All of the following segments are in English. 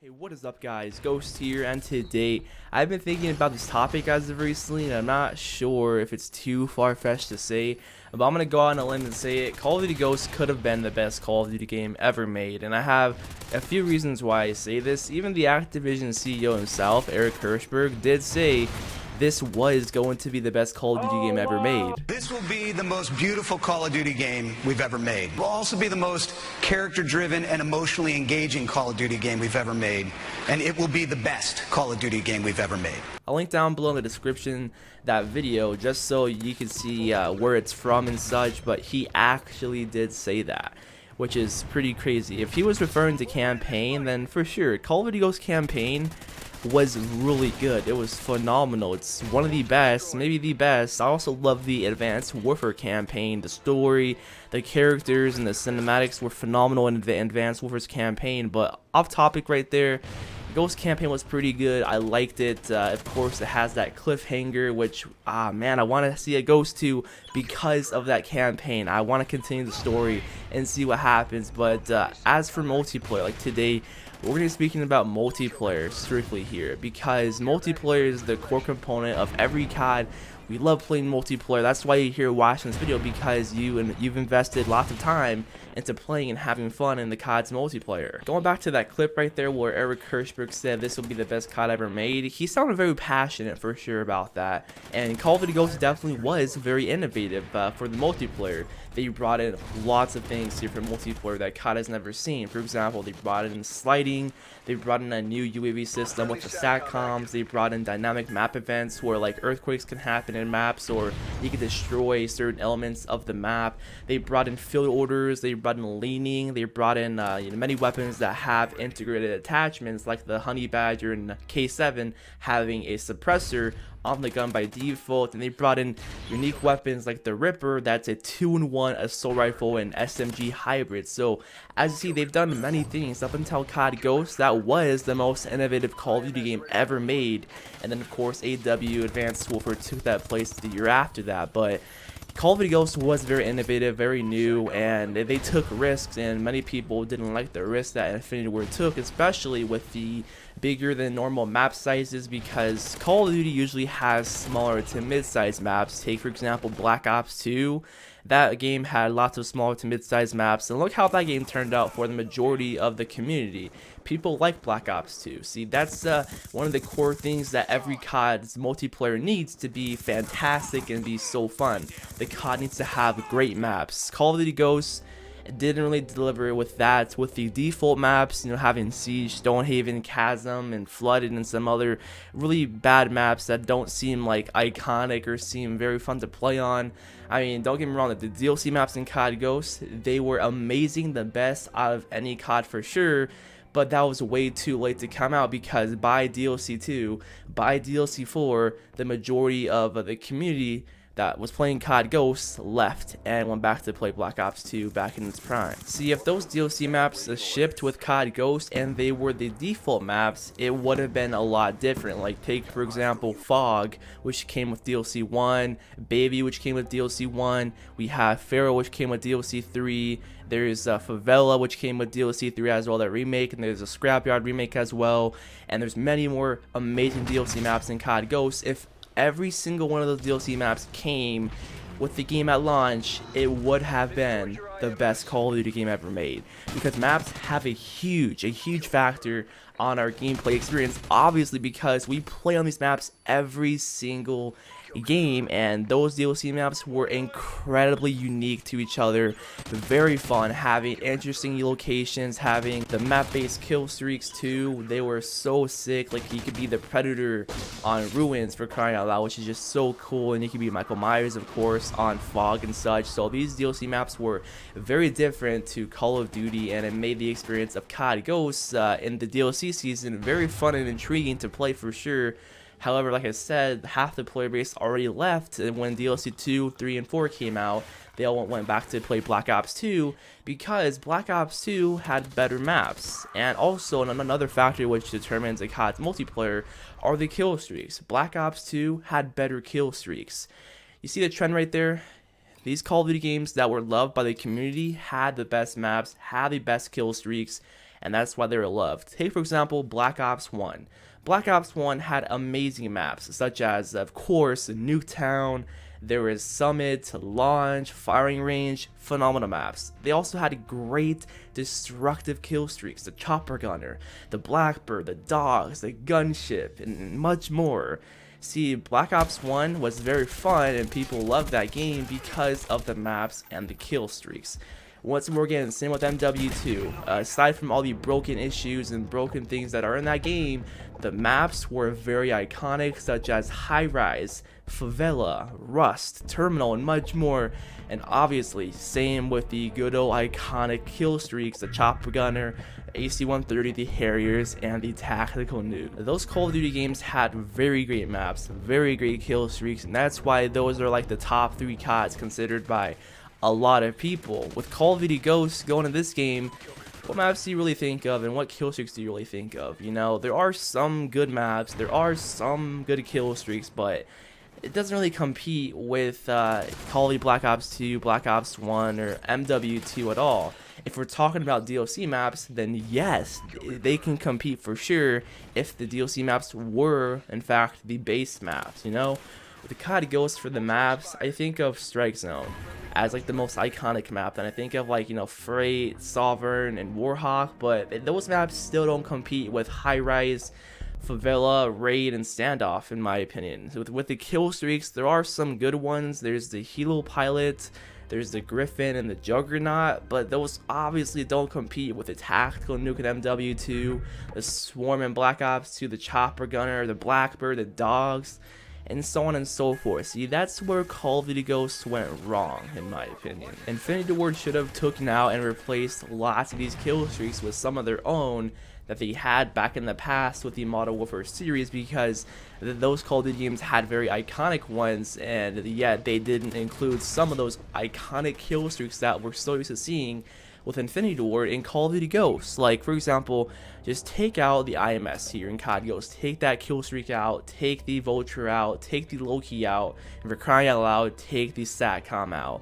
Hey, what is up guys, Ghost here, and today I've been thinking about this topic as of recently, and I'm not sure if it's too far-fetched to say, but I'm going to go out on a limb and say it. Call of Duty Ghosts could have been the best Call of Duty game ever made, and I have a few reasons why I say this. Even the Activision CEO himself, Eric Hirschberg, did say this was going to be the best Call of Duty game ever made. This will be the most beautiful Call of Duty game we've ever made. It will also be the most character-driven and emotionally engaging Call of Duty game we've ever made. And it will be the best Call of Duty game we've ever made. I'll link down below in the description that video just so you can see where it's from and such, but he actually did say that, which is pretty crazy. If he was referring to campaign, then for sure, Call of Duty Ghosts campaign was really good. It was phenomenal. It's one of the best, maybe the best. I also love the Advanced Warfare campaign. The story, the characters, and the cinematics were phenomenal in the Advanced Warfare's campaign. But off topic right there, Ghost campaign was pretty good. I liked it. Of course, it has that cliffhanger, which, man, I want to see a Ghost 2 because of that campaign. I want to continue the story and see what happens. But as for multiplayer, like today, we're going to be speaking about multiplayer strictly here, because multiplayer is the core component of every COD. We love playing multiplayer. That's why you're here watching this video, because you've invested lots of time into playing and having fun in the COD's multiplayer. Going back to that clip right there where Eric Hirschberg said this will be the best COD ever made, he sounded very passionate for sure about that. And Call of Duty Ghosts definitely was very innovative for the multiplayer. They brought in lots of things here for multiplayer that COD has never seen. For example, they brought in sliding, they brought in a new UAV system with the SATCOMs, they brought in dynamic map events where like earthquakes can happen in maps or you can destroy certain elements of the map. They brought in field orders, they brought in leaning, they brought in many weapons that have integrated attachments like the Honey Badger and K7 having a suppressor on the gun by default, and they brought in unique weapons like the Ripper, that's a 2-in-1 assault rifle and SMG hybrid. So as you see, they've done many things up until COD Ghosts. That was the most innovative Call of Duty game ever made, and then of course AW Advanced Warfare took that place the year after that. But Call of Duty Ghosts was very innovative, very new, and they took risks, and many people didn't like the risk that Infinity Ward took, especially with the bigger than normal map sizes, because Call of Duty usually has smaller to mid-sized maps. Take for example Black Ops 2. That game had lots of smaller to mid-sized maps, and look how that game turned out for the majority of the community. People like Black Ops 2. See, that's one of the core things that every COD's multiplayer needs to be fantastic and be so fun. The COD needs to have great maps. Call of Duty Ghosts didn't really deliver with that, with the default maps, having Siege, Stonehaven, Chasm, and Flooded, and some other really bad maps that don't seem like iconic or seem very fun to play on. I mean, don't get me wrong, the DLC maps in COD Ghosts, they were amazing, the best out of any COD for sure, but that was way too late to come out, because by DLC 2, by DLC 4, the majority of the community that was playing COD Ghosts left and went back to play Black Ops 2 back in its prime. See, if those DLC maps shipped with COD Ghosts and they were the default maps, it would have been a lot different. Like take for example Fog, which came with DLC 1, Baby, which came with DLC 1, we have Pharaoh, which came with DLC 3, there's Favela, which came with DLC 3 as well, that remake, and there's a Scrapyard remake as well, and there's many more amazing DLC maps in COD Ghosts. If every single one of those DLC maps came with the game at launch, it would have been the best Call of Duty game ever made, because maps have a huge factor on our gameplay experience, obviously, because we play on these maps every single game, and those DLC maps were incredibly unique to each other, very fun, having interesting locations, having the map-based kill streaks too. They were so sick. Like you could be the Predator on Ruins, for crying out loud, which is just so cool, and you could be Michael Myers of course on Fog and such. So these DLC maps were very different to Call of Duty, and it made the experience of COD Ghosts in the DLC season very fun and intriguing to play for sure. However, like I said, half the player base already left, and when DLC 2, 3, and 4 came out, they all went back to play Black Ops 2, because Black Ops 2 had better maps. And also, another factor which determines a COD's multiplayer are the kill streaks. Black Ops 2 had better kill streaks. You see the trend right there? These Call of Duty games that were loved by the community had the best maps, had the best kill streaks, and that's why they're loved. Take, for example, Black Ops 1. Black Ops 1 had amazing maps, such as, of course, Nuketown. There was Summit, Launch, Firing Range, phenomenal maps. They also had great destructive kill streaks, the Chopper Gunner, the Blackbird, the Dogs, the Gunship, and much more. See, Black Ops 1 was very fun and people loved that game because of the maps and the kill streaks. Once more again, same with MW2. Aside from all the broken issues and broken things that are in that game, the maps were very iconic, such as High Rise, Favela, Rust, Terminal, and much more. And obviously, same with the good old iconic kill streaks, the Chopper Gunner, AC-130, the Harriers, and the Tactical Nuke. Those Call of Duty games had very great maps, very great kill streaks, and that's why those are like the top 3 CODs considered by a lot of people. With Call of Duty Ghosts going in this game, what maps do you really think of, and what kill streaks do you really think of? You know, there are some good maps, there are some good kill streaks, but it doesn't really compete with Call of Duty Black Ops 2, Black Ops 1, or MW2 at all. If we're talking about DLC maps, then yes, they can compete for sure if the DLC maps were, in fact, the base maps, you know? With the COD Ghosts for the maps, I think of Strike Zone as like the most iconic map, and I think of like, you know, Freight, Sovereign, and Warhawk, but those maps still don't compete with High Rise, Favela, Raid, and Standoff, in my opinion. So with the kill streaks, there are some good ones. There's the Helo Pilot, there's the Griffin, and the Juggernaut, but those obviously don't compete with the Tactical Nuke and MW2, the Swarm and Black Ops 2, the Chopper Gunner, the Blackbird, the Dogs, and so on and so forth. See, that's where Call of Duty Ghosts went wrong, in my opinion. Infinity Ward should have taken out and replaced lots of these kill streaks with some of their own that they had back in the past with the Modern Warfare series, because those Call of Duty games had very iconic ones, and yet they didn't include some of those iconic kill streaks that we're so used to seeing with Infinity Ward in Call of Duty Ghosts. Like, for example, just take out the IMS here in COD Ghosts, take that kill streak out, take the Vulture out, take the Loki out, and for crying out loud, take the SATCOM out.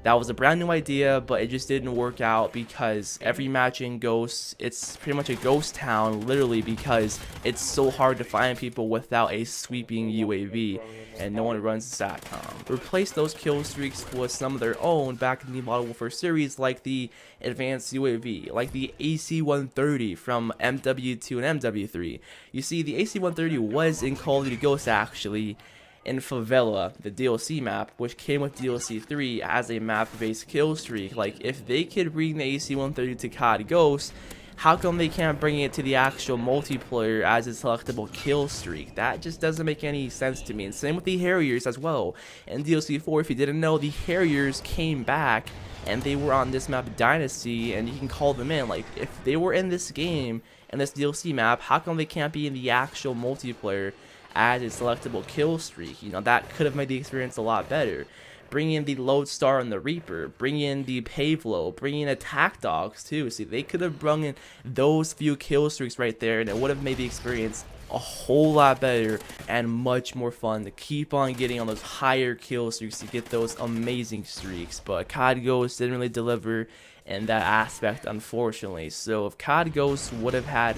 That was a brand new idea, but it just didn't work out because every match in Ghosts, it's pretty much a ghost town, literally, because it's so hard to find people without a sweeping UAV, and no one runs the SATCOM. Replace those kill streaks with some of their own back in the Modern Warfare series, like the Advanced UAV, like the AC-130 from MW2 and MW3. You see, the AC-130 was in Call of Duty Ghosts, actually, in Favela, the DLC map, which came with DLC 3 as a map-based kill streak. Like, if they could bring the AC-130 to COD Ghosts, how come they can't bring it to the actual multiplayer as a selectable kill streak? That just doesn't make any sense to me. And same with the Harriers as well. In DLC 4, if you didn't know, the Harriers came back and they were on this map Dynasty, and you can call them in. Like, if they were in this game, in this DLC map, how come they can't be in the actual multiplayer as a selectable kill streak? You know, that could have made the experience a lot better. Bring in the Lodestar and the Reaper, bring in the Pavlo, bring in Attack Dogs too. See, they could have brought in those few kill streaks right there, and it would have made the experience a whole lot better and much more fun to keep on getting on those higher kill streaks to get those amazing streaks. But COD Ghosts didn't really deliver in that aspect, unfortunately. So if COD Ghosts would have had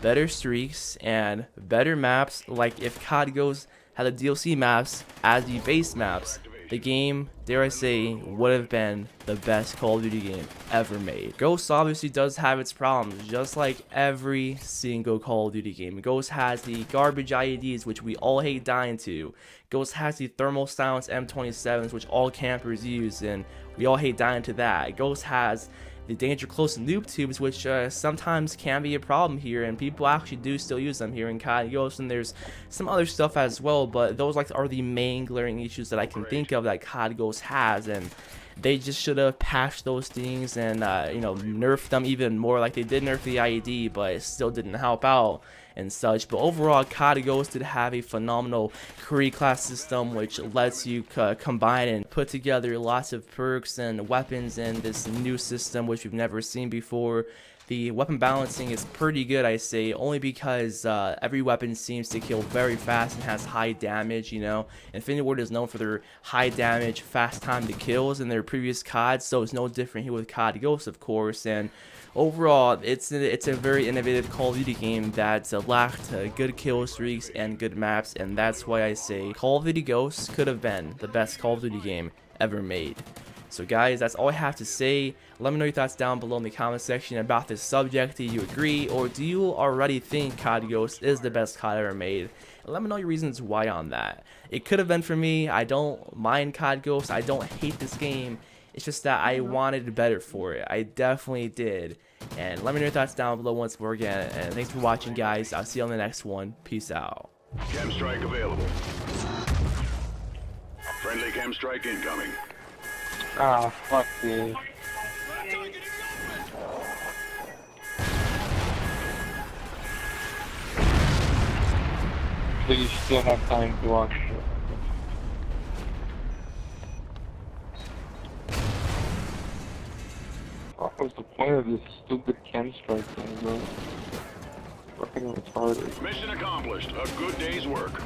better streaks and better maps, like if COD Ghosts had the DLC maps as the base maps, the game, dare I say, would have been the best Call of Duty game ever made. Ghosts obviously does have its problems, just like every single Call of Duty game. Ghosts has the garbage IEDs, which we all hate dying to. Ghosts has the thermal silence M27s, which all campers use, and we all hate dying to that. Ghosts has the danger close noob tubes, which sometimes can be a problem here, and people actually do still use them here in COD Ghosts, and there's some other stuff as well, but those are the main glaring issues that I can think of that COD Ghosts has, and they just should have patched those things and you know, nerfed them even more. Like, they did nerf the IED, but it still didn't help out and such. But overall, COD Ghosts did have a phenomenal career class system, which lets you combine and put together lots of perks and weapons in this new system, which we've never seen before. The weapon balancing is pretty good, I say, only because every weapon seems to kill very fast and has high damage, you know. Infinity Ward is known for their high damage, fast time to kills in their previous CODs, so it's no different here with COD Ghost, of course. And overall, it's a very innovative Call of Duty game that's lacked good kill streaks and good maps, and that's why I say Call of Duty Ghosts could have been the best Call of Duty game ever made. So guys, that's all I have to say. Let me know your thoughts down below in the comment section about this subject. Do you agree, or do you already think COD Ghost is the best COD ever made? Let me know your reasons why on that. It could have been for me. I don't mind COD Ghost. I don't hate this game. It's just that I wanted better for it. I definitely did. And let me know your thoughts down below once more again. And thanks for watching, guys. I'll see you on the next one. Peace out. Chem strike available. Friendly chem strike incoming. Ah, fuck me. So you still have time to watch. What was the point of this stupid chem strike thing, bro? Fucking retarded. Mission accomplished. A good day's work.